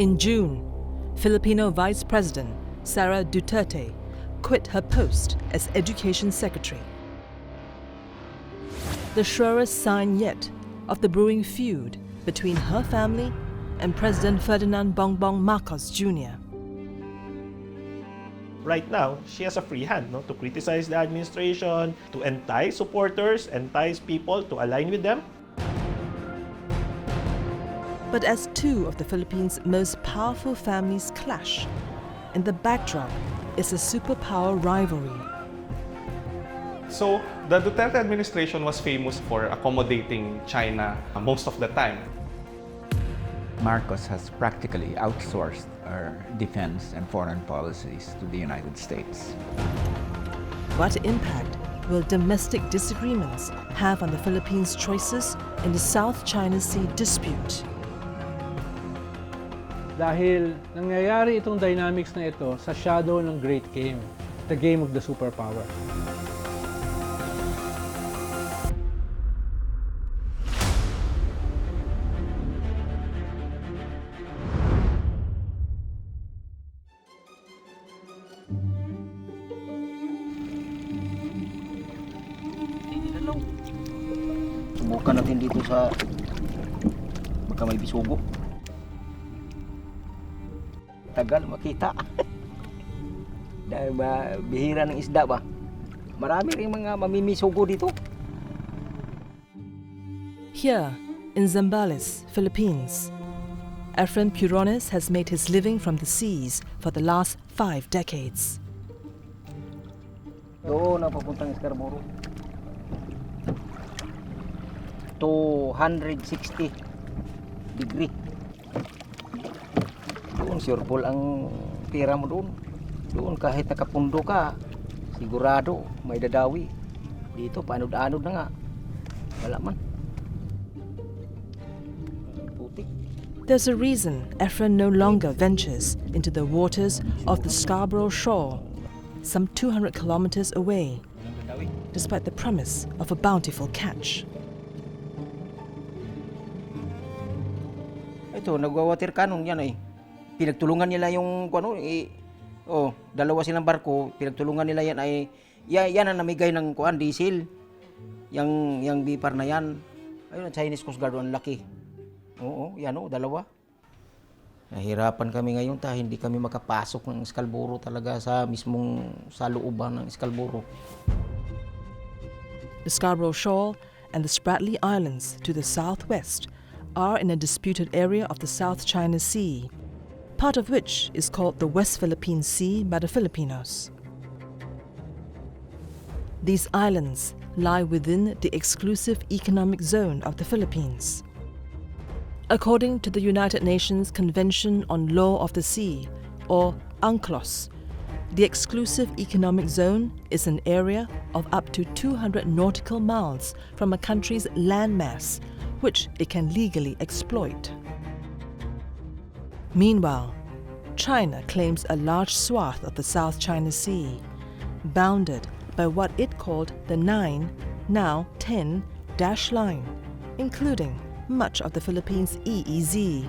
In June, Filipino Vice President Sara Duterte quit her post as Education Secretary. The surest sign yet of the brewing feud between her family and President Ferdinand Marcos Jr. Right now, she has a free hand to criticize the administration, to entice supporters, entice people to align with them. But as two of the Philippines' most powerful families clash, in the backdrop is a superpower rivalry. So, the Duterte administration was famous for accommodating China most of the time. Marcos has practically outsourced our defense and foreign policies to the United States. What impact will domestic disagreements have on the Philippines' choices in the South China Sea dispute? Dahil nangyayari itong dynamics na ito sa shadow ng Great Game, the game of the superpower. Subukan natin dito sa baka may bisugo. Tagal makita. Dahil bihira ng isda ba? Marami rin mga mamimisugo dito. Here, in Zambales, Philippines, Efren Purones has made his living from the seas for the last 5 decades. Doon ang papuntang Scarborough. 260 degree. Doon sure ball ang tira mo doon. Doon kahit nakapundo ka, sigurado may dadawi. Dito paanod-anod na nga. Wala man. Putik. There's a reason Efren no longer ventures into the waters of the Scarborough shore, some 200 kilometers away, despite the promise of a bountiful catch. Ito, nagwa-water cannon yan eh. Pinagtulungan nila yung dalawa silang barko, pinagtulungan nila yan ay yan ang namigay ng diesel. Yang bipar na yan. Ayun, Chinese Coast Guard ang laki. Oo, yan dalawa. Nahirapan kami ngayon hindi kami makapasok ng Scarborough talaga sa looban ng Scarborough. The Scarborough Shoal and the Spratly Islands to the southwest are in a disputed area of the South China Sea, part of which is called the West Philippine Sea by the Filipinos. These islands lie within the exclusive economic zone of the Philippines. According to the United Nations Convention on Law of the Sea, or UNCLOS, the exclusive economic zone is an area of up to 200 nautical miles from a country's landmass, which it can legally exploit. Meanwhile, China claims a large swath of the South China Sea, bounded by what it called the 9, now 10, dash line, including much of the Philippines' EEZ.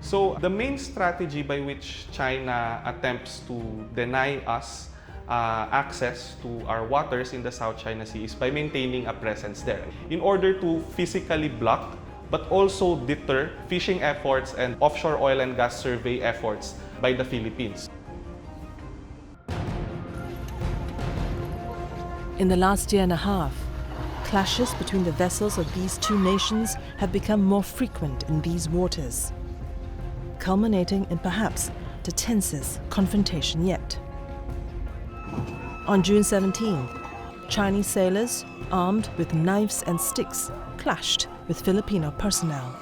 So, the main strategy by which China attempts to deny us access to our waters in the South China Sea is by maintaining a presence there in order to physically block but also deter fishing efforts and offshore oil and gas survey efforts by the Philippines. In the last year and a half, clashes between the vessels of these two nations have become more frequent in these waters, culminating in perhaps the tensest confrontation yet. On June 17, Chinese sailors, armed with knives and sticks, clashed with Filipino personnel.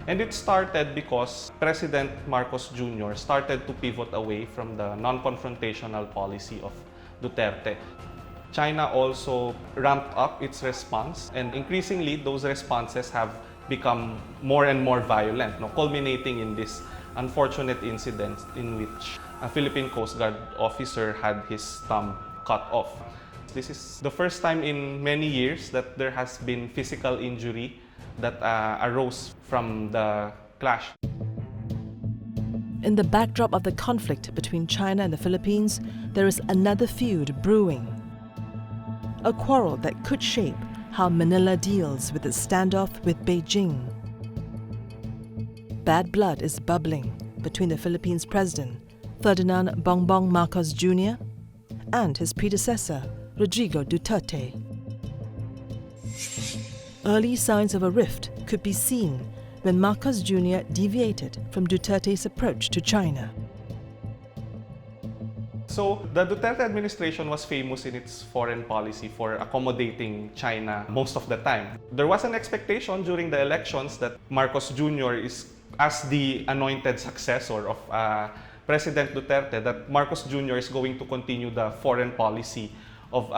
And it started because President Marcos Jr. started to pivot away from the non-confrontational policy of Duterte. China also ramped up its response, and increasingly those responses have become more and more violent, culminating in this unfortunate incident in which a Philippine Coast Guard officer had his thumb cut off. This is the first time in many years that there has been physical injury that arose from the clash. In the backdrop of the conflict between China and the Philippines, there is another feud brewing. A quarrel that could shape how Manila deals with its standoff with Beijing. Bad blood is bubbling between the Philippines President Ferdinand Bongbong Marcos Jr. and his predecessor Rodrigo Duterte. Early signs of a rift could be seen when Marcos Jr. deviated from Duterte's approach to China. So, the Duterte administration was famous in its foreign policy for accommodating China most of the time. There was an expectation during the elections that Marcos Jr. is, as the anointed successor of President Duterte, that Marcos Jr. is going to continue the foreign policy of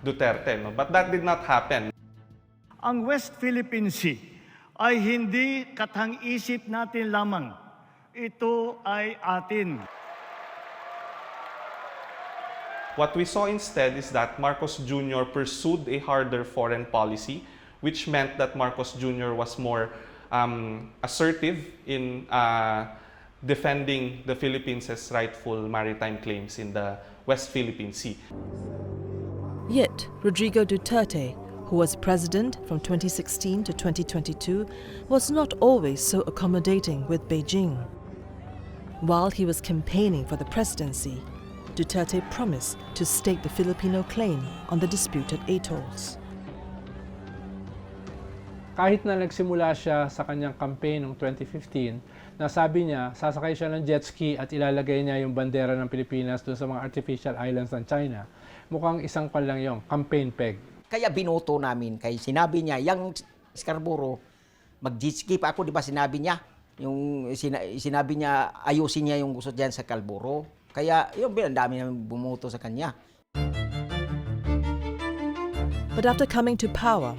Duterte. No? But that did not happen. Ang West Philippine Sea ay hindi katang-isip natin lamang. Ito ay atin. What we saw instead is that Marcos Jr. pursued a harder foreign policy, which meant that Marcos Jr. was more assertive in defending the Philippines' rightful maritime claims in the West Philippine Sea. Yet, Rodrigo Duterte, who was president from 2016 to 2022, was not always so accommodating with Beijing. While he was campaigning for the presidency, Duterte promised to stake the Filipino claim on the disputed atolls. Kahit na nagsimula siya sa kanyang campaign noong 2015, nasabi niya, sasakay siya ng jet ski at ilalagay niya yung bandera ng Pilipinas doon sa mga artificial islands ng China. Mukhang isang pan lang yung campaign peg. Kaya binoto namin, kay sinabi niya, yung Scarborough, mag-jet ski pa ako, di ba sinabi niya? Yung sinabi niya, ayusin niya yung gusto diyan sa Scarborough. Kaya yung ang dami namin bumoto sa kanya. But after coming to power,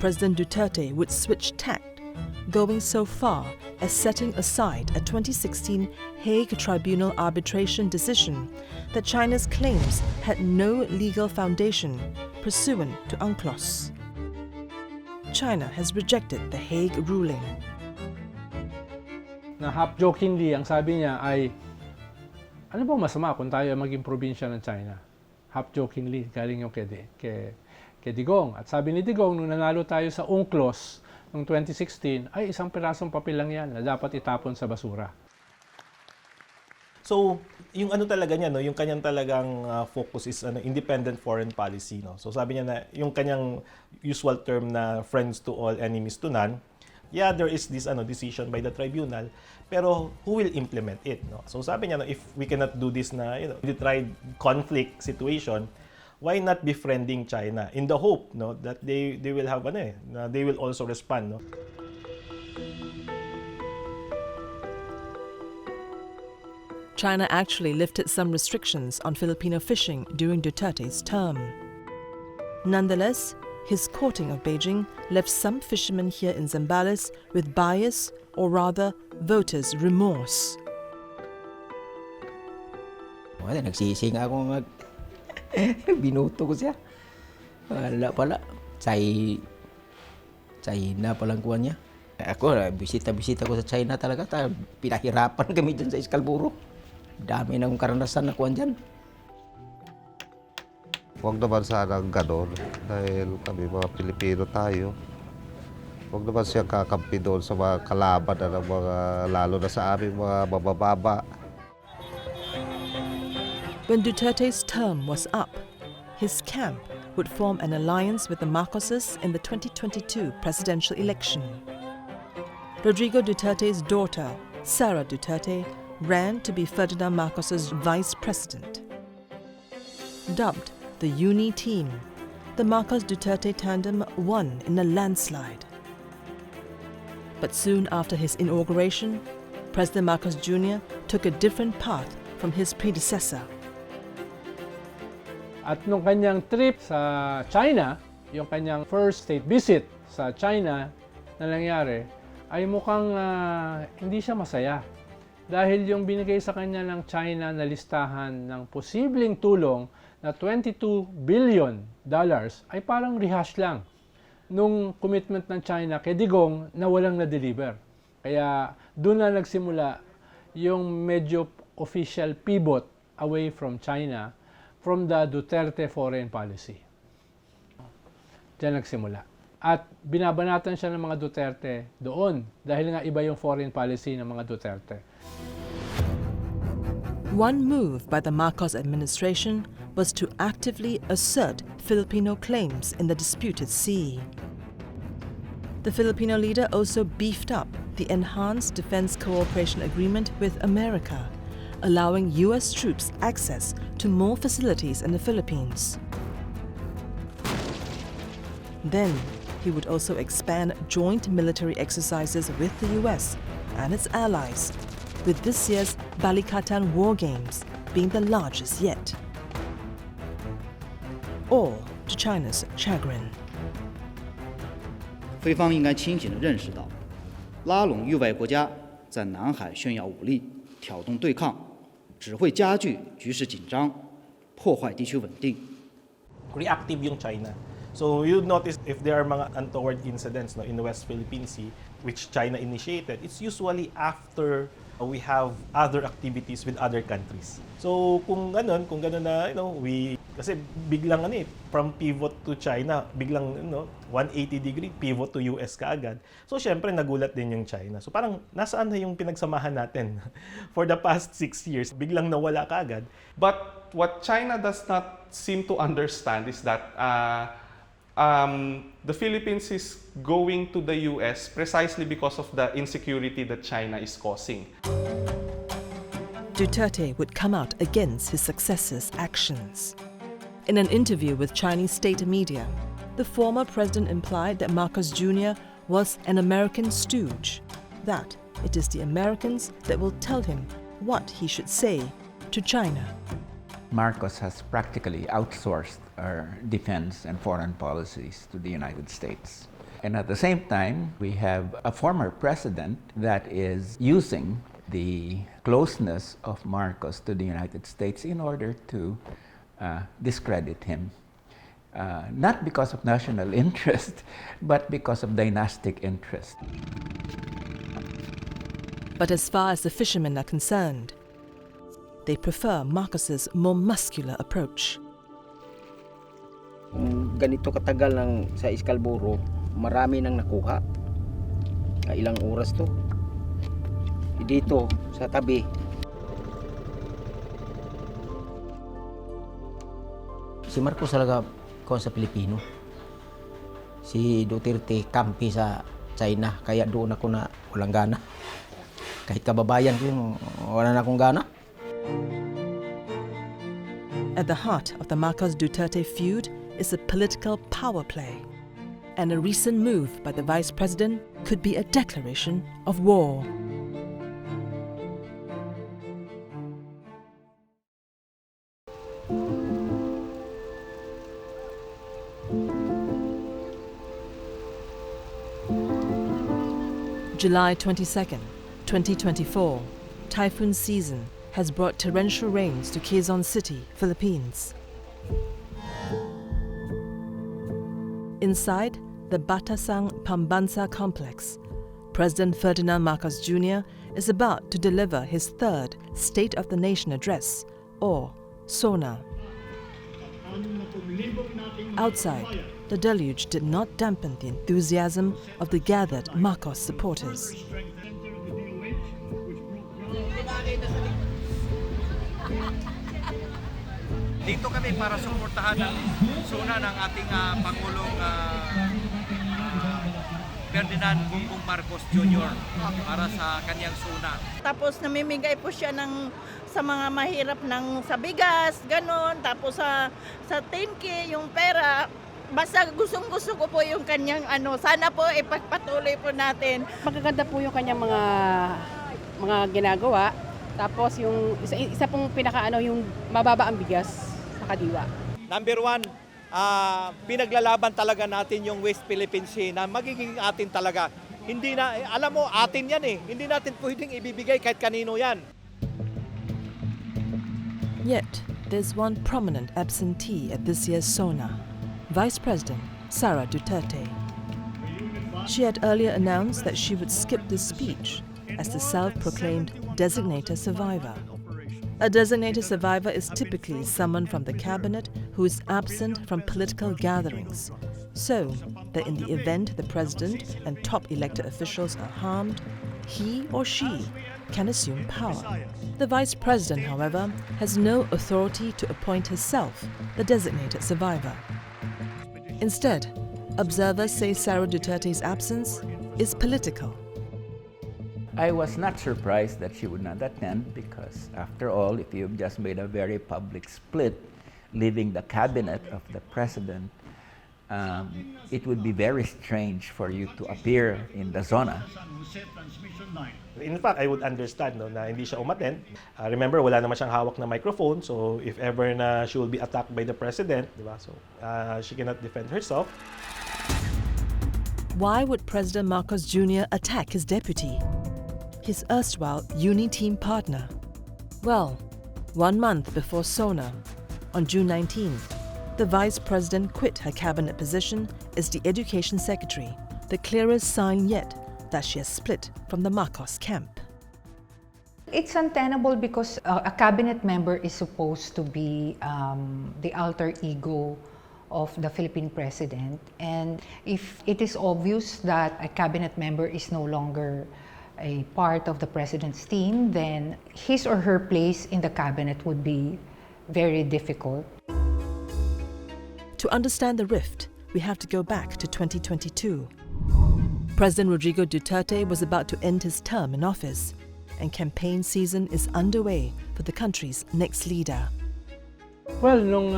President Duterte would switch tact, going so far as setting aside a 2016 Hague Tribunal arbitration decision that China's claims had no legal foundation pursuant to UNCLOS. China has rejected the Hague ruling. Na half-jokingly, ang sabi niya ay, ano bang masama kung tayo ay maging probinsya ng China? Half-jokingly, galing yung kay Digong. At sabi ni Digong, nung nanalo tayo sa UNCLOS noong 2016, ay isang pirasong papel lang yan na dapat itapon sa basura. So, yung ano talaga niya, no, yung kanyang talagang focus is independent foreign policy, no. So sabi niya na yung kanyang usual term na friends to all, enemies to none. Yeah, there is this decision by the tribunal, pero who will implement it, no? So sabi niya, no, if we cannot do this na, the tried conflict situation, why not befriending China in the hope, no, that they will have they will also respond, no? China actually lifted some restrictions on Filipino fishing during Duterte's term. Nonetheless, his courting of Beijing left some fishermen here in Zambales with bias, or rather, voters' remorse. Wala, nagsisi nga ako binoto ko siya. Wala pala. China palang kuha niya. Ako, bisita ko sa China talaga. Pinahirapan kami dyan sa Scarborough. Dami ng karanasan na kuha dyan. Huwag naman sana ganon dahil kami mga Pilipino tayo. Huwag naman siya kakampi doon sa mga kalaban na mga, lalo na sa aming mga mabababa. When Duterte's term was up, his camp would form an alliance with the Marcoses in the 2022 presidential election. Rodrigo Duterte's daughter, Sara Duterte, ran to be Ferdinand Marcos's vice president. Dubbed the Uni Team, the Marcos-Duterte tandem won in a landslide. But soon after his inauguration, President Marcos Jr. took a different path from his predecessor. At nung kanyang trip sa China, yung kanyang first state visit sa China na nangyari, ay mukhang hindi siya masaya. Dahil yung binigay sa kanya ng China na listahan ng posibleng tulong na $22 billion ay parang rehash lang nung commitment ng China kay Digong na walang na-deliver. Kaya doon na nagsimula yung medyo official pivot away from China from the Duterte foreign policy. Diyan nagsimula. At binabanatan siya ng mga Duterte doon dahil nga iba yung foreign policy ng mga Duterte. One move by the Marcos administration was to actively assert Filipino claims in the disputed sea. The Filipino leader also beefed up the Enhanced Defense Cooperation Agreement with America, allowing U.S. troops access to more facilities in the Philippines. Then, he would also expand joint military exercises with the U.S. and its allies, with this year's Balikatan War Games being the largest yet. All to China's chagrin. 菲方应该清醒地认识到，拉拢域外国家在南海炫耀武力、挑动对抗，只会加剧局势紧张，破坏地区稳定。 Reactive yung China. So you notice if there are mga untoward incidents in the West Philippine Sea, which China initiated, it's usually after we have other activities with other countries. So kung ganun na, kasi biglang from pivot to China, biglang 180-degree pivot to US kaagad. So syempre nagulat din yung China. So parang nasaan na yung pinagsamahan natin for the past 6 years? Biglang nawala kaagad. But what China does not seem to understand is that the Philippines is going to the US precisely because of the insecurity that China is causing. Duterte would come out against his successor's actions. In an interview with Chinese state media, the former president implied that Marcos Jr. was an American stooge, that it is the Americans that will tell him what he should say to China. Marcos has practically outsourced our defense and foreign policies to the United States. And at the same time, we have a former president that is using the closeness of Marcos to the United States in order to discredit him. Not because of national interest, but because of dynastic interest. But as far as the fishermen are concerned, they prefer Marcos's more muscular approach. Ganito katagal sa Iskalburo, marami nang nakuha. Ilang oras to. Dito, sa tabi. Si Marcos talaga sa Filipino. Si Duterte kampi sa China, kaya doon ako na walang gana. Kahit kababayan ko, wala na akong gana. At the heart of the Marcos-Duterte feud is a political power play, and a recent move by the vice president could be a declaration of war. July 22nd, 2024, typhoon season has brought torrential rains to Quezon City, Philippines. Inside the Batasang Pambansa complex, President Ferdinand Marcos Jr. is about to deliver his third State of the Nation address, or SONA. Outside, the deluge did not dampen the enthusiasm of the gathered Marcos supporters. Dito kami para suportahan ang SONA ng ating Pangulong Ferdinand Marcos Jr. para sa kanyang SONA. Tapos namimigay po siya sa mga mahirap sa bigas, ganon. Tapos sa 10K yung pera. Basta gustong-gusto ko po yung kanyang sana po ipagpatuloy po natin. Magaganda po yung kanyang mga ginagawa. Tapos yung isa pong yung mababa ang bigas sa kadiwa. Number 1, pinaglalaban talaga natin yung West Philippine Sea na magiging atin talaga. Hindi na, alam mo, atin yan eh. Hindi natin pwedeng ibibigay kahit kanino yan. Yet, there's one prominent absentee at this year's SONA, Vice President Sara Duterte. She had earlier announced that she would skip this speech as the self-proclaimed designated survivor. A designated survivor is typically someone from the cabinet who is absent from political gatherings, so that in the event the president and top elected officials are harmed, he or she can assume power. The vice president, however, has no authority to appoint herself the designated survivor. Instead, observers say Sara Duterte's absence is political. I was not surprised that she would not attend because, after all, if you've just made a very public split, leaving the cabinet of the president, it would be very strange for you to appear in the zona. In fact, I would understand na hindi siya umattend. Remember, wala naman siyang hawak na microphone, so if ever na she will be attacked by the president, di ba? So she cannot defend herself. Why would President Marcos Jr. attack his deputy, his erstwhile uni-team partner? Well, 1 month before SONA, on June 19th, the vice president quit her cabinet position as the education secretary, the clearest sign yet that she has split from the Marcos camp. It's untenable because a cabinet member is supposed to be the alter ego of the Philippine president, and if it is obvious that a cabinet member is no longer a part of the president's team, then his or her place in the cabinet would be very difficult. To understand the rift, we have to go back to 2022. President Rodrigo Duterte was about to end his term in office, and campaign season is underway for the country's next leader. Well, nung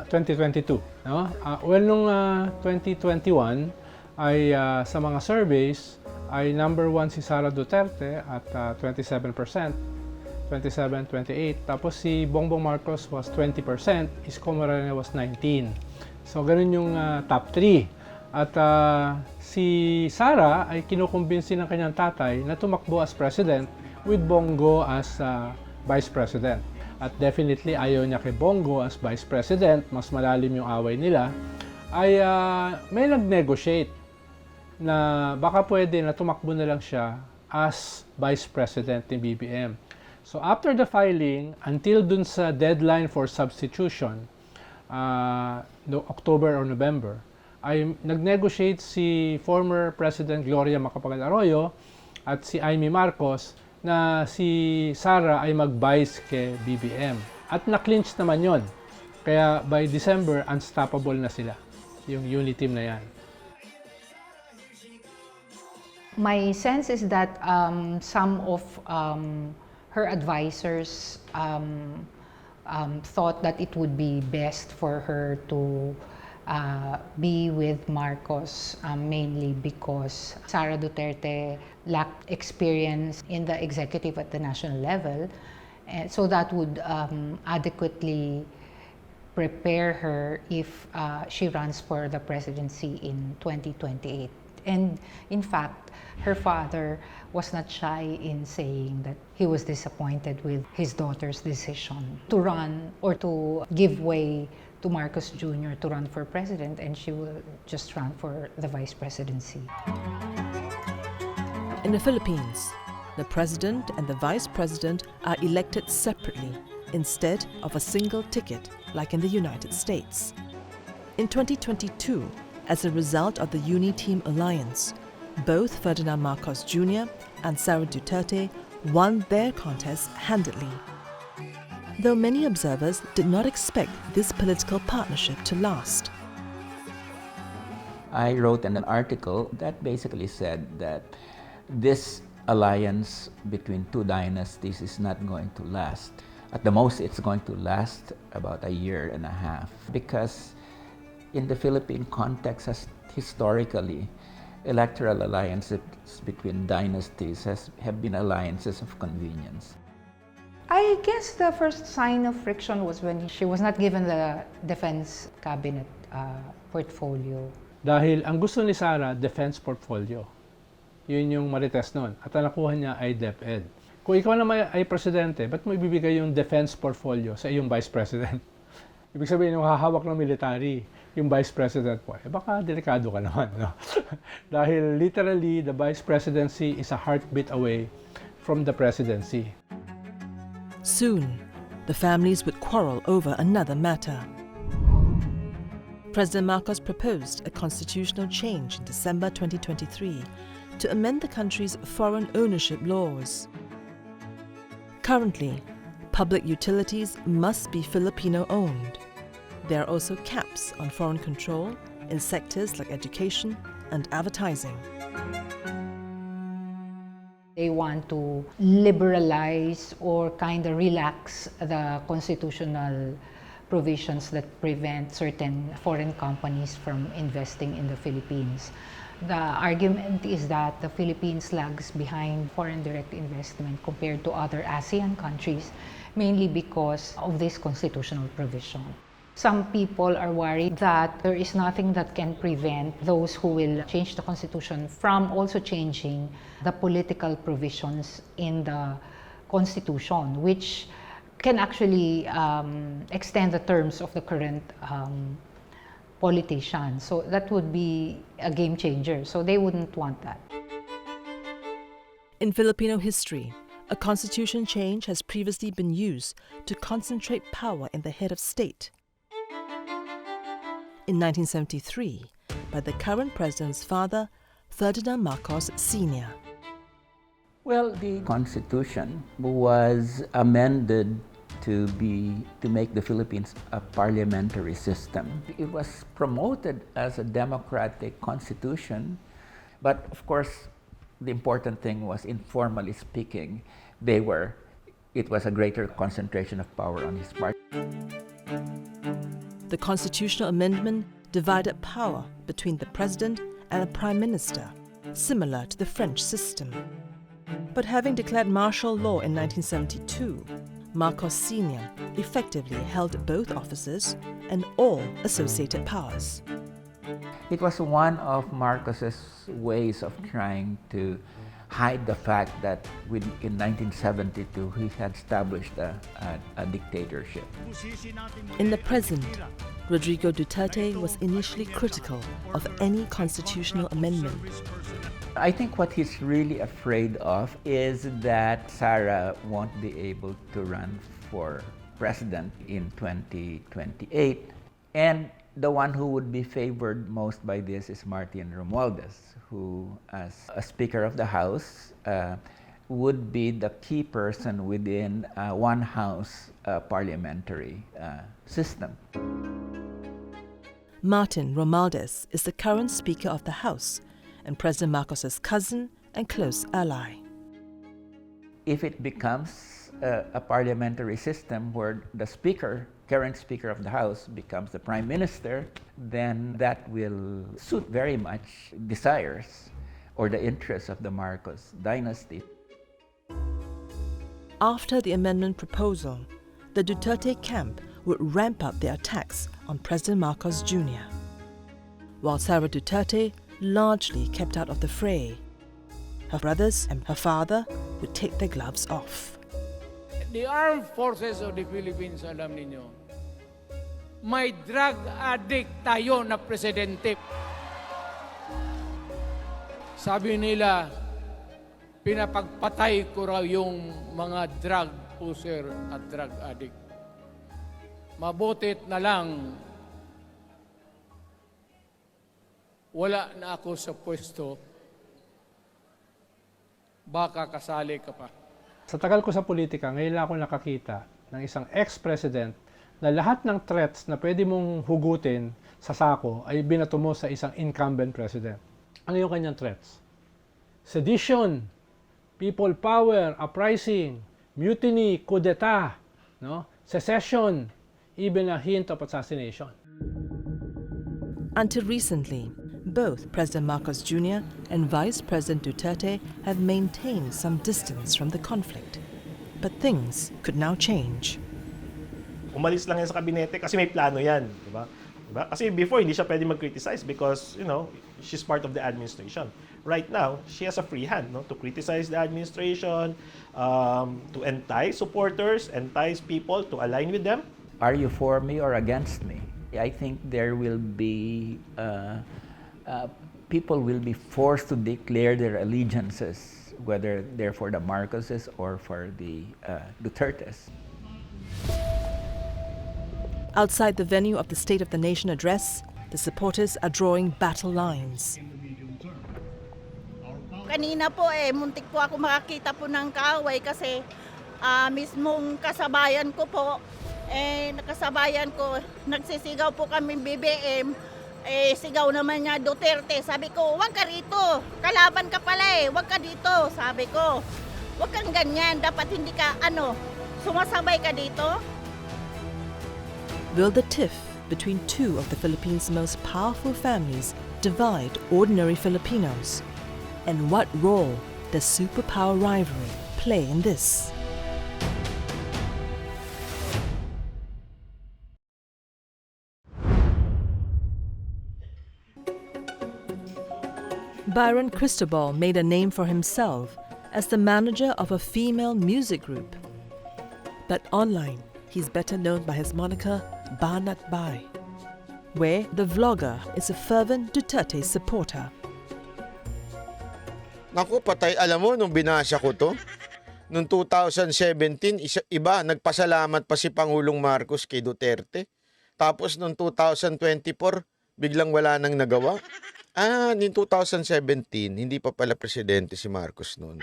2022, no? Nung 2021, ay sa mga surveys, ay number 1 si Sara Duterte at 27%, 27-28. Tapos si Bongbong Marcos was 20%, Isko Moreno was 19%. So ganun yung top 3. At si Sara ay kinukumbinsi ng kanyang tatay na tumakbo as president with Bongo as vice president. At definitely ayaw niya kay Bongo as vice president, mas malalim yung away nila, ay may nag-negotiate na baka pwede na tumakbo na lang siya as vice president ng BBM. So after the filing, until dun sa deadline for substitution, no October or November, ay nag-negotiate si former President Gloria Macapagal-Arroyo at si Amy Marcos na si Sara ay mag-vice kay BBM. At na-clinch naman yon. Kaya by December, unstoppable na sila, yung unity team na yan. My sense is that some of her advisors thought that it would be best for her to be with Marcos, mainly because Sara Duterte lacked experience in the executive at the national level, and so that would adequately prepare her if she runs for the presidency in 2028. And in fact, her father was not shy in saying that he was disappointed with his daughter's decision to run or to give way to Marcos Jr. to run for president, and she will just run for the vice presidency. In the Philippines, the president and the vice president are elected separately instead of a single ticket like in the United States. In 2022, as a result of the Uni-Team alliance, both Ferdinand Marcos Jr. and Sara Duterte won their contest handedly. Though many observers did not expect this political partnership to last. I wrote an article that basically said that this alliance between two dynasties is not going to last. At the most, it's going to last about a year and a half, because in the Philippine context, historically, electoral alliances between dynasties have been alliances of convenience. I guess the first sign of friction was when she was not given the defense cabinet portfolio. Dahil ang gusto ni Sara, defense portfolio. Yun yung marites nun. At ang nakuha niya ay DepEd. Kung ikaw naman ay presidente, ba't mo ibibigay yung defense portfolio sa iyong vice president? Ibig sabihin, yung hahawak ng military, yung vice president mo, baka delikado ka naman, no? Dahil literally, the vice presidency is a heartbeat away from the presidency. Soon, the families would quarrel over another matter. President Marcos proposed a constitutional change in December 2023 to amend the country's foreign ownership laws. Currently, public utilities must be Filipino-owned. There are also caps on foreign control in sectors like education and advertising. They want to liberalize or kind of relax the constitutional provisions that prevent certain foreign companies from investing in the Philippines. The argument is that the Philippines lags behind foreign direct investment compared to other ASEAN countries, mainly because of this constitutional provision. Some people are worried that there is nothing that can prevent those who will change the constitution from also changing the political provisions in the constitution, which can actually extend the terms of the current politicians. So that would be a game changer. So they wouldn't want that. In Filipino history, a constitution change has previously been used to concentrate power in the head of state. In 1973, by the current president's father, Ferdinand Marcos Sr. Well, the Constitution was amended to make the Philippines a parliamentary system. It was promoted as a democratic constitution, but of course, the important thing was, informally speaking, it was a greater concentration of power on his part. The constitutional amendment divided power between the president and the prime minister, similar to the French system. But having declared martial law in 1972, Marcos Sr. effectively held both offices and all associated powers. It was one of Marcos's ways of trying to hide the fact that in 1972 he had established a dictatorship. In the present, Rodrigo Duterte was initially critical of any constitutional amendment. I think what he's really afraid of is that Sara won't be able to run for president in 2028. And the one who would be favored most by this is Martin Romualdez, who, as a Speaker of the House, would be the key person within one House parliamentary system. Martin Romualdez is the current Speaker of the House and President Marcos's cousin and close ally. If it becomes a parliamentary system where the current Speaker of the House becomes the Prime Minister, then that will suit very much desires or the interests of the Marcos dynasty. After the amendment proposal, the Duterte camp would ramp up their attacks on President Marcos Jr., while Sara Duterte largely kept out of the fray. Her brothers and her father would take their gloves off. The armed forces of the Philippines, alam ninyo, may drug addict tayo na presidente. Sabi nila, pinapagpatay ko raw yung mga drug user at drug addict. Mabutit na lang wala na ako sa pwesto, baka kasali ka pa. Sa tagal ko sa politika, ngayon lang ako nakakita ng isang ex-president na lahat ng threats na pwede mong hugutin sa sako ay binato mo sa isang incumbent president. Ano yung kanyang threats? Sedition, people power, uprising, mutiny, coup d'etat, no? Secession, even a hint of assassination. Until recently, both President Marcos Jr. and Vice President Duterte have maintained some distance from the conflict. But things could now change. Umalis lang yan sa kabinete kasi may plano yan, di ba? Diba? Kasi before, hindi siya pwede mag-criticize because, she's part of the administration. Right now, she has a free hand to criticize the administration, to entice supporters, entice people to align with them. Are you for me or against me? I think there will be, people will be forced to declare their allegiances, whether they're for the Marcoses or for the Dutertes. Outside the venue of the State of the Nation address, the supporters are drawing battle lines. Kanina po muntik po ako makakita po ng kaaway kasi mismong kasabayan ko po, nakasabayan ko, nagsisigaw po kami BBM, sigaw naman niya Duterte. Sabi ko, wag ka rito, kalaban ka pala wag ka dito. Sabi ko, wag kang ganyan, dapat hindi ka, sumasabay ka dito. Will the tiff between two of the Philippines' most powerful families divide ordinary Filipinos? And what role does superpower rivalry play in this? Byron Cristobal made a name for himself as the manager of a female music group. But online, he's better known by his moniker Banat Bay, where the vlogger is a fervent Duterte supporter. Naku, patay, alam mo, nung binasa ko to, noong 2017, iba, nagpasalamat pa si Pangulong Marcos kay Duterte. Tapos noong 2024, biglang wala nang nagawa. Noong 2017, hindi pa pala presidente si Marcos noon.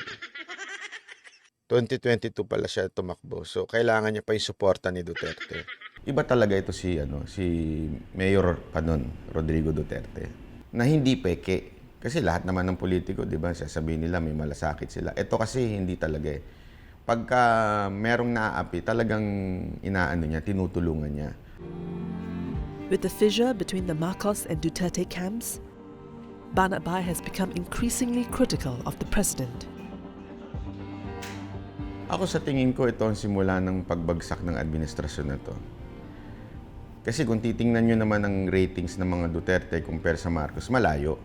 2022 pala siya tumakbo. So, kailangan niya pa yung suporta ni Duterte. Iba talaga ito si Mayor pa nun, Rodrigo Duterte, na hindi peke. Kasi lahat naman ng politiko, di ba, sasabihin nila may malasakit sila. Ito kasi hindi talaga Pagka merong naaapi, talagang inaano niya, tinutulungan niya. With the fissure between the Marcos and Duterte camps, Banat Bay has become increasingly critical of the president. Ako sa tingin ko, ito ang simula ng pagbagsak ng administrasyon na to. Kasi kung titingnan nyo naman ang ratings ng mga Duterte compare sa Marcos, malayo.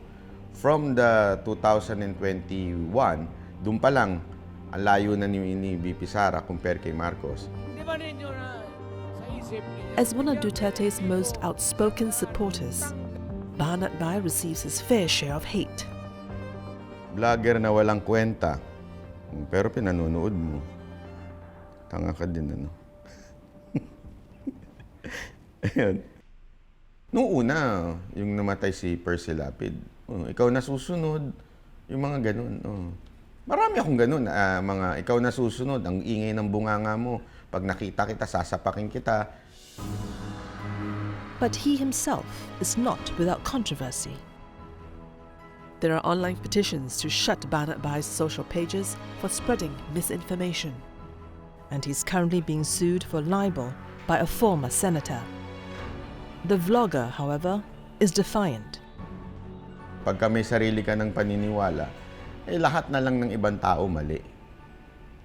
From the 2021, doon pa lang, ang layo na ni VP Sara compare kay Marcos. As one of Duterte's most outspoken supporters, Banat Bay receives his fair share of hate. Vlogger na walang kwenta, pero pinanonood mo. Tanga ka din, Ayun. Noong una, yung namatay si Percy Lapid, ikaw na susunod, yung mga ganun. Marami akong ganun, mga ikaw na susunod, ang ingay ng bunganga mo, pag nakita kita, sasapakin kita. But he himself is not without controversy. There are online petitions to shut Banat Bay's social pages for spreading misinformation. And he's currently being sued for libel by a former senator. The vlogger, however, is defiant. Pagka may sarili ka ng paniniwala, lahat na lang ng ibang tao mali.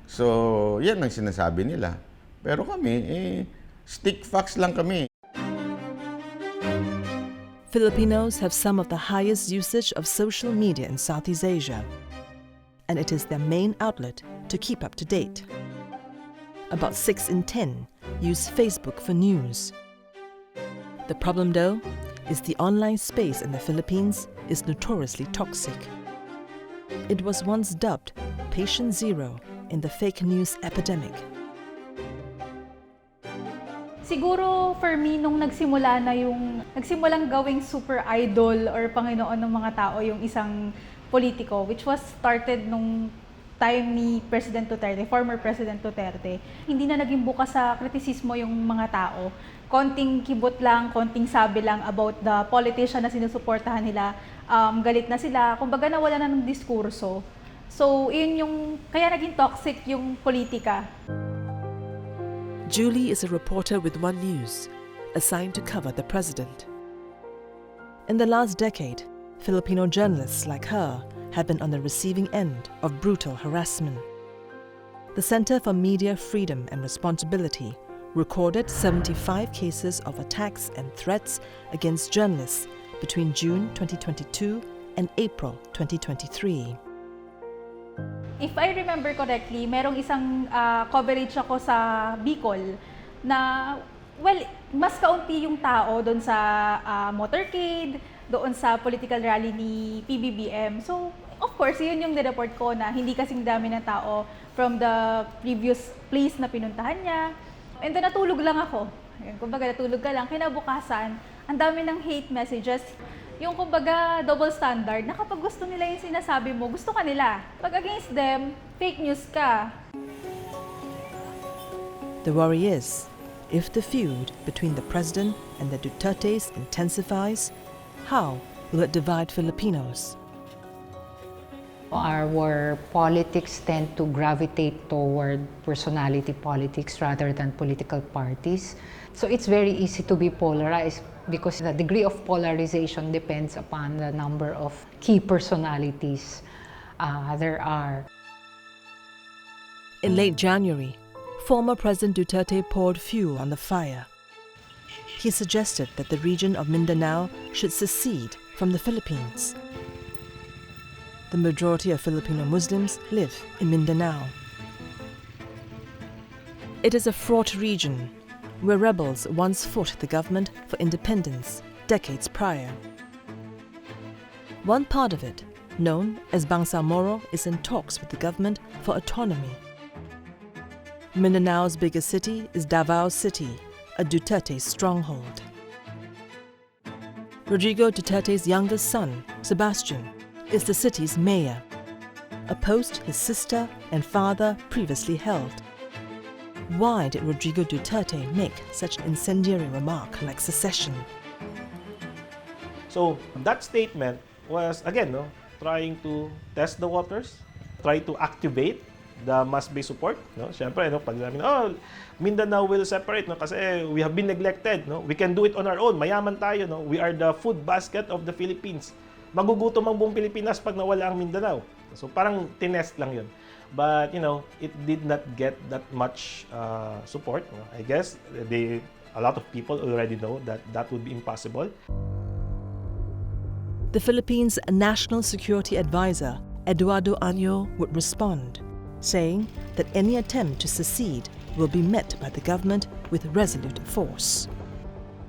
So, yan ang sinasabi nila. Pero kami, stick facts lang kami. Filipinos have some of the highest usage of social media in Southeast Asia, and it is their main outlet to keep up to date. About 6 in 10 use Facebook for news. The problem, though, is the online space in the Philippines is notoriously toxic. It was once dubbed patient zero in the fake news epidemic. Siguro for me, nung nagsimulang gawing super idol or Panginoon ng mga tao yung isang politiko, which was started nung time ni President Duterte, former President Duterte, hindi na naging bukas sa kritisismo yung mga tao. Konting kibot lang, konting sabi lang about the politician na sinusuportahan nila, galit na sila, kumbaga nawala na ng diskurso. So, yun yung, kaya naging toxic yung politika. Julie is a reporter with One News, assigned to cover the president. In the last decade, Filipino journalists like her have been on the receiving end of brutal harassment. The Center for Media Freedom and Responsibility recorded 75 cases of attacks and threats against journalists between June 2022 and April 2023. If I remember correctly, merong isang coverage ako sa Bicol na, well, mas kaunti yung tao doon sa motorcade, doon sa political rally ni PBBM. So, of course, yun yung nireport ko na hindi kasing dami ng tao from the previous place na pinuntahan niya. And then natulog lang ako. Kumbaga natulog ka lang. Kinabukasan, ang dami ng hate messages. Yung kumbaga double standard, na kapag gusto nila yung sinasabi mo, gusto ka nila. Pag against them, fake news ka. The worry is, if the feud between the president and the Dutertes intensifies, how will it divide Filipinos? Our politics tend to gravitate toward personality politics rather than political parties. So it's very easy to be polarized because the degree of polarization depends upon the number of key personalities there are. In late January, former President Duterte poured fuel on the fire. He suggested that the region of Mindanao should secede from the Philippines. The majority of Filipino Muslims live in Mindanao. It is a fraught region where rebels once fought the government for independence decades prior. One part of it, known as Bangsamoro, is in talks with the government for autonomy. Mindanao's biggest city is Davao City, a Duterte stronghold. Rodrigo Duterte's youngest son, Sebastian, is the city's mayor, a post his sister and father previously held. Why did Rodrigo Duterte make such an incendiary remark like secession? So that statement was, again, trying to test the waters, try to activate the must-be support. Siyempre, pag sabi Mindanao will separate kasi we have been neglected. We can do it on our own. Mayaman tayo. We are the food basket of the Philippines. Magugutom ang buong Pilipinas pag nawala ang Mindanao. So parang tinest lang yun. But, it did not get that much support. I guess a lot of people already know that that would be impossible. The Philippines' National Security Advisor, Eduardo Año, would respond, saying that any attempt to secede will be met by the government with resolute force.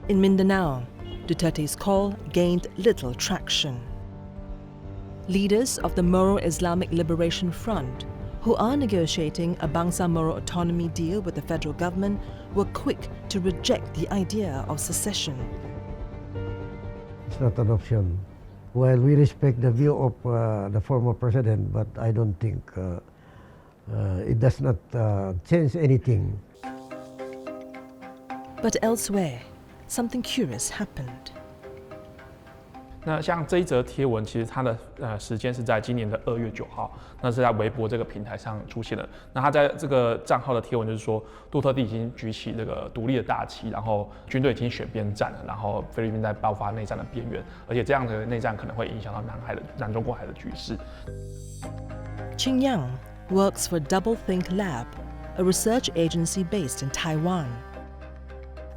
In Mindanao, Duterte's call gained little traction. Leaders of the Moro Islamic Liberation Front, who are negotiating a Bangsamoro autonomy deal with the federal government, were quick to reject the idea of secession. It's not an option. Well, we respect the view of the former president, but I don't think it does not change anything. But elsewhere, something curious happened. 那像这一则贴文，其实它的时间是在今年的2月9号，那是在微博这个平台上出现的。那他在这个账号的贴文就是说，杜特地已经举起这个独立的大旗，然后军队已经选边站了，然后菲律宾在爆发内战的边缘，而且这样的内战可能会影响到南中国海的局势。Qing Yang works for Doublethink Lab, a research agency based in Taiwan.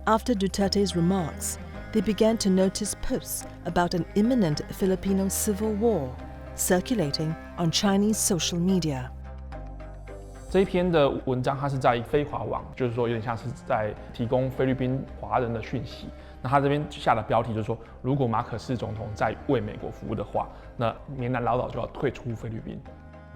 After Duterte's remarks, they began to notice posts about an imminent Filipino civil war circulating on Chinese social media. 这一篇的文章，它是在非华网，就是说有点像是在提供菲律宾华人的讯息。那他这边下的标题就是说，如果马可仕总统在为美国服务的话，那缅南老岛就要退出菲律宾。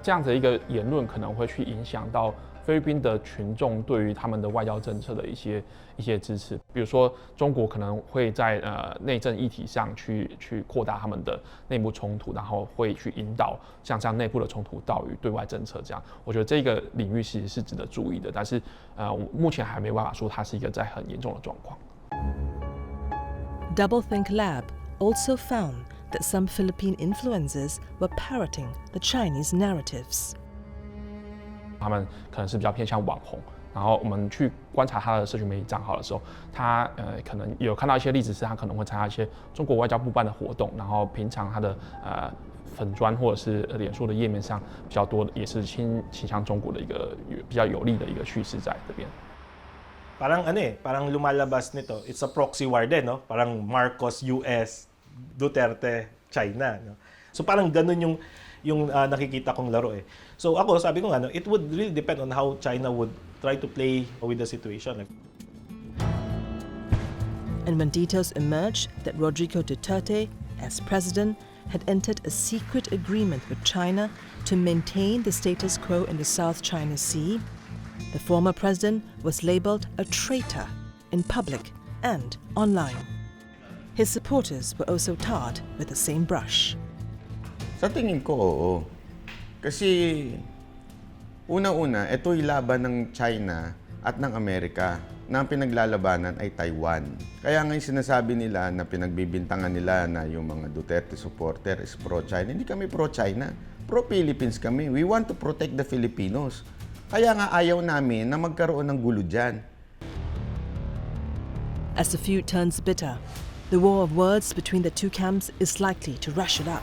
这样的一个言论可能会去影响到菲律宾的群众对于他们的外交政策的一些支持，比如说中国可能会在内政议题上去扩大他们的内部冲突，然后会去引导像这样内部的冲突到于对外政策这样。我觉得这个领域其实是值得注意的，但是目前还没办法说它是一个在很严重的状况。Doublethink Lab also found that some Philippine influencers were parroting the Chinese narratives. 他们可能是比较偏向网红，然后我们去观察他的社群媒体账号的时候，他可能有看到一些例子是他可能会参加一些中国外交部办的活动，然后平常他的粉专或者是脸书的页面上比较多的也是倾向中国的一个比较有利的一个趋势在这边。parang parang lumalabas nito, it's a proxy war din, no? Parang Marcos US, Duterte China, no? So parang ganun yung nakikita kong laro eh. So ako sabi ko nga, it would really depend on how China would try to play with the situation. And when details emerged that Rodrigo Duterte, as president, had entered a secret agreement with China to maintain the status quo in the South China Sea, the former president was labeled a traitor in public and online. His supporters were also tarred with the same brush. Sa tingin ko, oo. Kasi una-una, ito'y laban ng China at ng Amerika na ang pinaglalabanan ay Taiwan. Kaya ngayon sinasabi nila na pinagbibintangan nila na yung mga Duterte supporter is pro-China. Hindi kami pro-China. Pro-Philippines kami. We want to protect the Filipinos. Kaya nga ayaw namin na magkaroon ng gulo dyan. As the feud turns bitter, the war of words between the two camps is likely to ratchet up,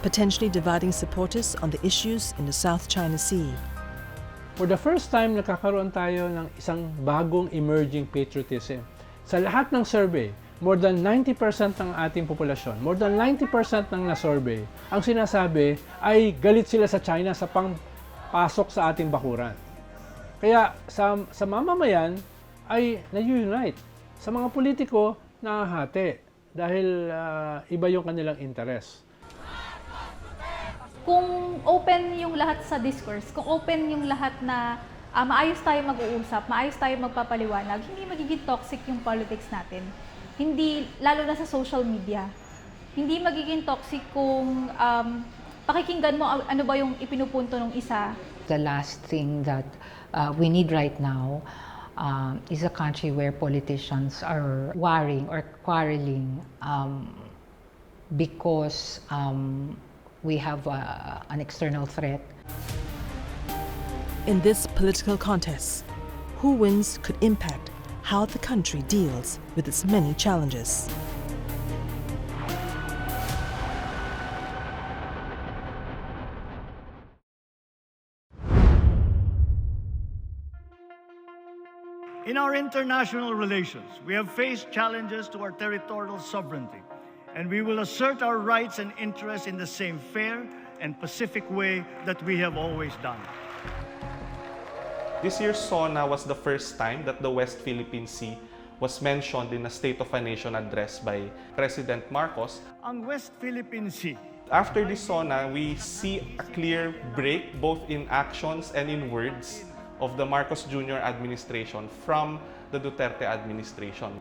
potentially dividing supporters on the issues in the South China Sea. For the first time, nakakaroon tayo ng isang bagong emerging patriotism. Sa lahat ng survey, more than 90% ng ating populasyon, more than 90% ng na-survey, ang sinasabi ay galit sila sa China sa pangpasok sa ating bakuran. Kaya sa mamamayan ay na-unite. Sa mga politiko, nahahati dahil iba yung kanilang interest. Kung open yung lahat sa discourse, kung open yung lahat na maayos tayo mag-uusap, maayos tayo magpapaliwanag, hindi magiging toxic yung politics natin. Hindi, lalo na sa social media, hindi magiging toxic kung pakikinggan mo ano ba yung ipinupunto ng isa. The last thing that we need right now is a country where politicians are warring or quarreling because we have an external threat. In this political contest, who wins could impact how the country deals with its many challenges. In our international relations, we have faced challenges to our territorial sovereignty, and we will assert our rights and interests in the same fair and pacific way that we have always done. This year's SONA was the first time that the West Philippine Sea was mentioned in a State of a Nation address by President Marcos. Ang West Philippine Sea. After this SONA, we see a clear break both in actions and in words of the Marcos Jr. administration from the Duterte administration.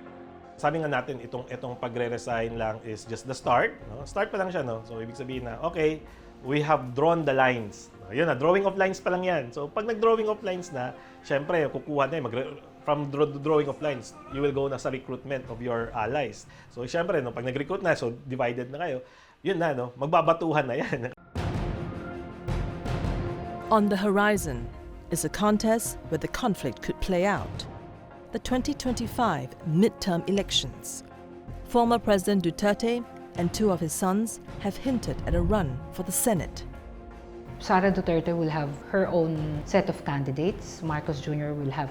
Sabi nga natin, itong pagre-resign lang is just the start. No? Start pa lang siya, no? So, ibig sabihin na, okay, we have drawn the lines. Yun na, drawing of lines pa lang yan. So, pag nag-drawing of lines na, syempre, kukuha na from drawing of lines, you will go na sa recruitment of your allies. So, syempre, no, pag nag-recruit na, so divided na kayo, yun na, no? Magbabatuhan na yan. On the horizon is a contest where the conflict could play out. The 2025 midterm elections. Former President Duterte and two of his sons have hinted at a run for the Senate. Sara Duterte will have her own set of candidates. Marcos Jr. will have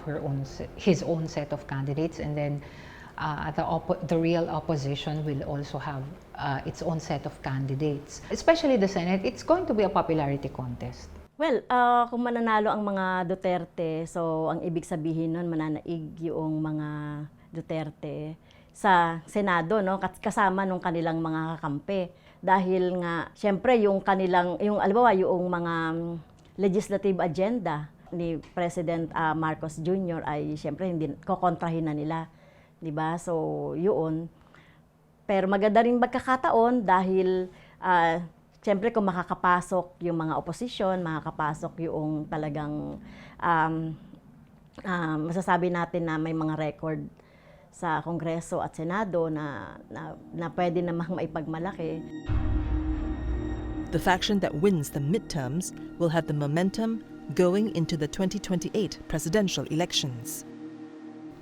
his own set of candidates, and then the real opposition will also have its own set of candidates. Especially the Senate, it's going to be a popularity contest. Well, kung mananalo ang mga Duterte, so ang ibig sabihin nun, mananaig yung mga Duterte sa Senado, no? Kasama nung kanilang mga kakampi. Dahil nga, syempre, yung albawa, yung mga legislative agenda ni President Marcos Jr. ay syempre hindi kokontrahin na nila. Diba? So, yun. Pero maganda rin magkakataon dahil siyempre kung makakapasok yung mga oposisyon, makakapasok yung talagang masasabi natin na may mga record sa Kongreso at Senado na pwede namang maipagmalaki. The faction that wins the midterms will have the momentum going into the 2028 presidential elections.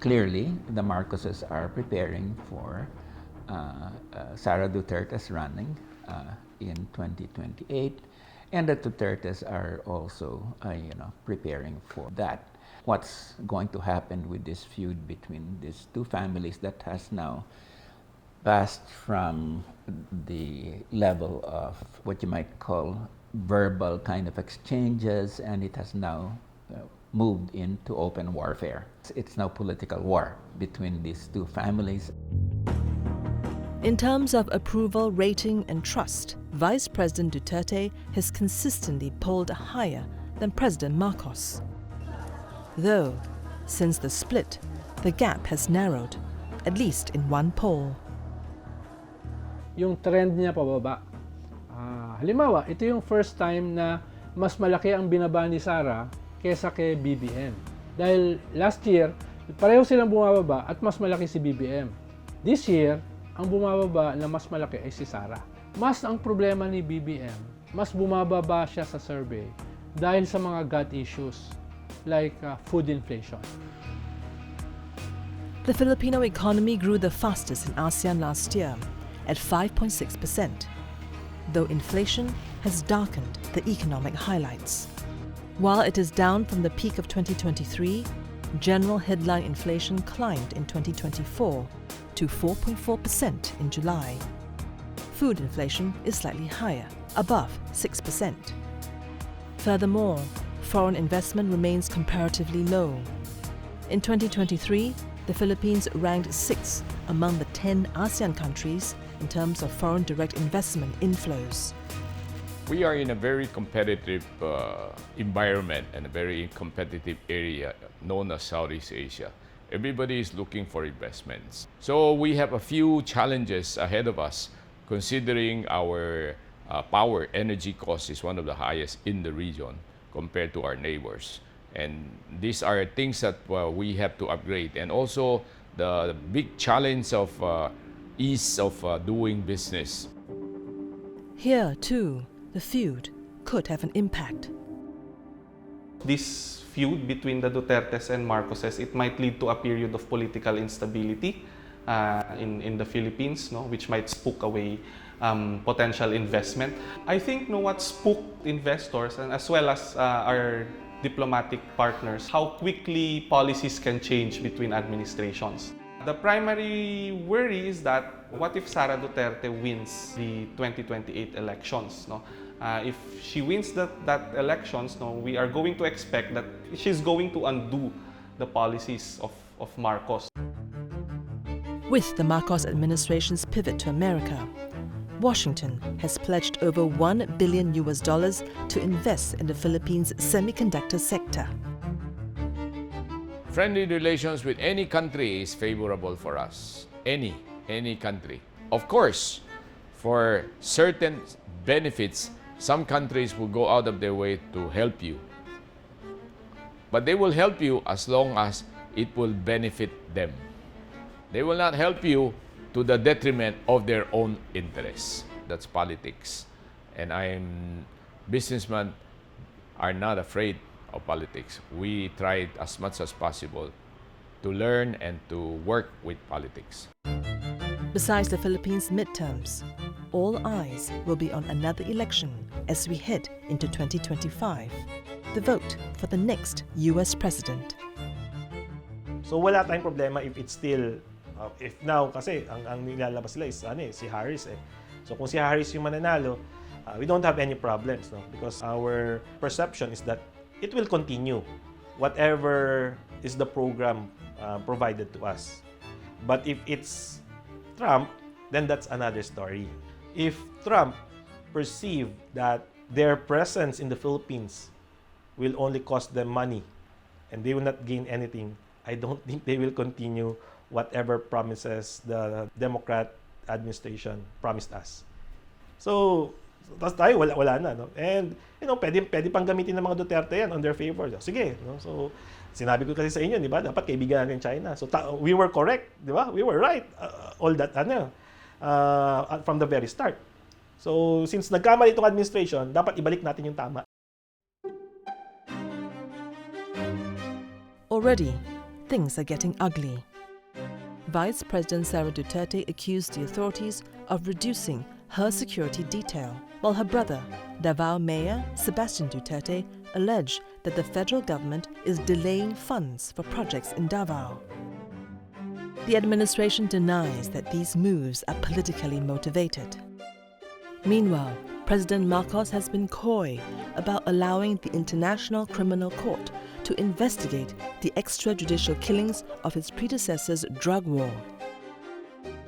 Clearly, the Marcoses are preparing for Sara Duterte's running in 2028, and the Dutertes are also preparing for that. What's going to happen with this feud between these two families that has now passed from the level of what you might call verbal kind of exchanges, and it has now moved into open warfare. It's now political war between these two families. In terms of approval, rating, and trust, Vice President Duterte has consistently polled higher than President Marcos. Though, since the split, the gap has narrowed, at least in one poll. Yung trend niya pababa. Halimbawa, ito yung first time na mas malaki ang binaba ni Sara kesa kay BBM. Dahil last year, pareho silang bumababa at mas malaki si BBM. This year, ang bumababa na mas malaki ay si Sara. Mas ang problema ni BBM, mas bumababa siya sa survey dahil sa mga gut issues like food inflation. The Filipino economy grew the fastest in ASEAN last year, at 5.6%, though inflation has darkened the economic highlights. While it is down from the peak of 2023, general headline inflation climbed in 2024 to 4.4% in July. Food inflation is slightly higher, above 6%. Furthermore, foreign investment remains comparatively low. In 2023, the Philippines ranked 6th among the 10 ASEAN countries in terms of foreign direct investment inflows. We are in a very competitive environment and a very competitive area known as Southeast Asia. Everybody is looking for investments. So we have a few challenges ahead of us, considering our power energy cost is one of the highest in the region compared to our neighbors. And these are things that we have to upgrade. And also the big challenge of ease of doing business. Here, too, the feud could have an impact. This feud between the Dutertes and Marcoses, it might lead to a period of political instability in the Philippines, which might spook away potential investment. I think what spooked investors and as well as our diplomatic partners, how quickly policies can change between administrations. The primary worry is that what if Sara Duterte wins the 2028 elections? If she wins that elections, we are going to expect that she's going to undo the policies of Marcos. With the Marcos administration's pivot to America, Washington has pledged over $1 billion to invest in the Philippines' semiconductor sector. Friendly relations with any country is favorable for us. Any country. Of course, for certain benefits, some countries will go out of their way to help you. But they will help you as long as it will benefit them. They will not help you to the detriment of their own interests. That's politics. And businessmen are not afraid of politics. We tried as much as possible to learn and to work with politics. Besides the Philippines' midterms, all eyes will be on another election as we head into 2025, the vote for the next US president. So wala tayong problema if it's still, if now kasi ang nilalabas nila is si Harris . So kung si Harris yung mananalo, we don't have any problems, because our perception is that it will continue whatever is the program provided to us. But if it's Trump, then that's another story. If Trump perceive that their presence in the Philippines will only cost them money and they will not gain anything, I don't think they will continue whatever promises the Democrat administration promised us. So, tapos tayo, wala na. And, pwede pang gamitin ng mga Duterte yan on their favor. Sige. So, sinabi ko kasi sa inyo, di ba? Dapat kaibigan natin China. So, we were correct. Di ba? We were right. All that, from the very start. So, since nagkamali itong administration, dapat ibalik natin yung tama. Already, things are getting ugly. Vice President Sara Duterte accused the authorities of reducing her security detail, while her brother, Davao Mayor Sebastian Duterte, allege that the federal government is delaying funds for projects in Davao. The administration denies that these moves are politically motivated. Meanwhile, President Marcos has been coy about allowing the International Criminal Court to investigate the extrajudicial killings of his predecessor's drug war.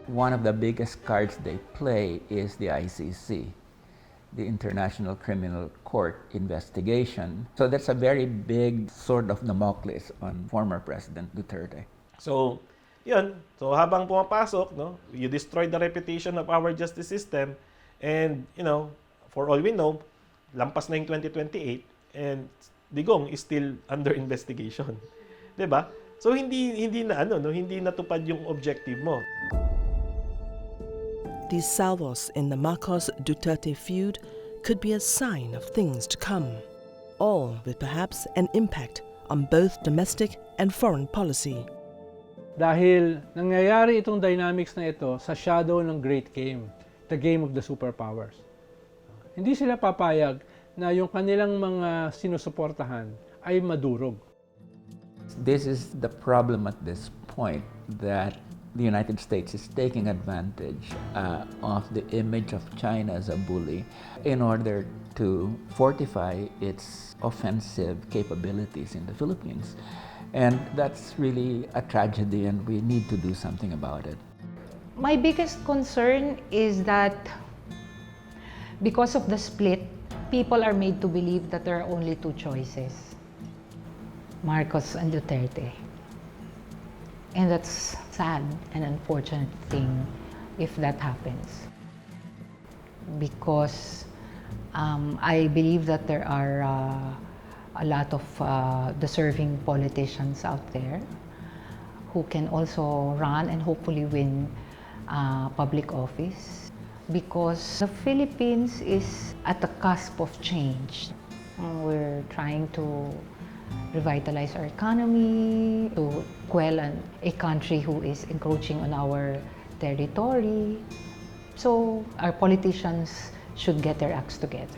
One of the biggest cards they play is the ICC, the International Criminal Court investigation. So that's a very big sword of Damocles on former President Duterte. So, yun. So habang pumapasok, no, you destroy the reputation of our justice system, and, you know, for all we know, lampas na yung 2028 and Digong is still under investigation. 'Di ba? So hindi natupad yung objective mo. These salvos in the Marcos-Duterte feud could be a sign of things to come, all with perhaps an impact on both domestic and foreign policy. Dahil nangyayari itong dynamics na ito sa shadow ng great game, the game of the superpowers. Hindi sila papayag na yung kanilang mga sinusuportahan ay madurog. This is the problem at this point, that the United States is taking advantage of the image of China as a bully in order to fortify its offensive capabilities in the Philippines. And that's really a tragedy, and we need to do something about it. My biggest concern is that because of the split, people are made to believe that there are only two choices, Marcos and Duterte. And that's sad and unfortunate thing if that happens. Because I believe that there are a lot of deserving politicians out there who can also run and hopefully win public office. Because the Philippines is at the cusp of change. We're trying to revitalize our economy, to quell a country who is encroaching on our territory. So our politicians should get their acts together.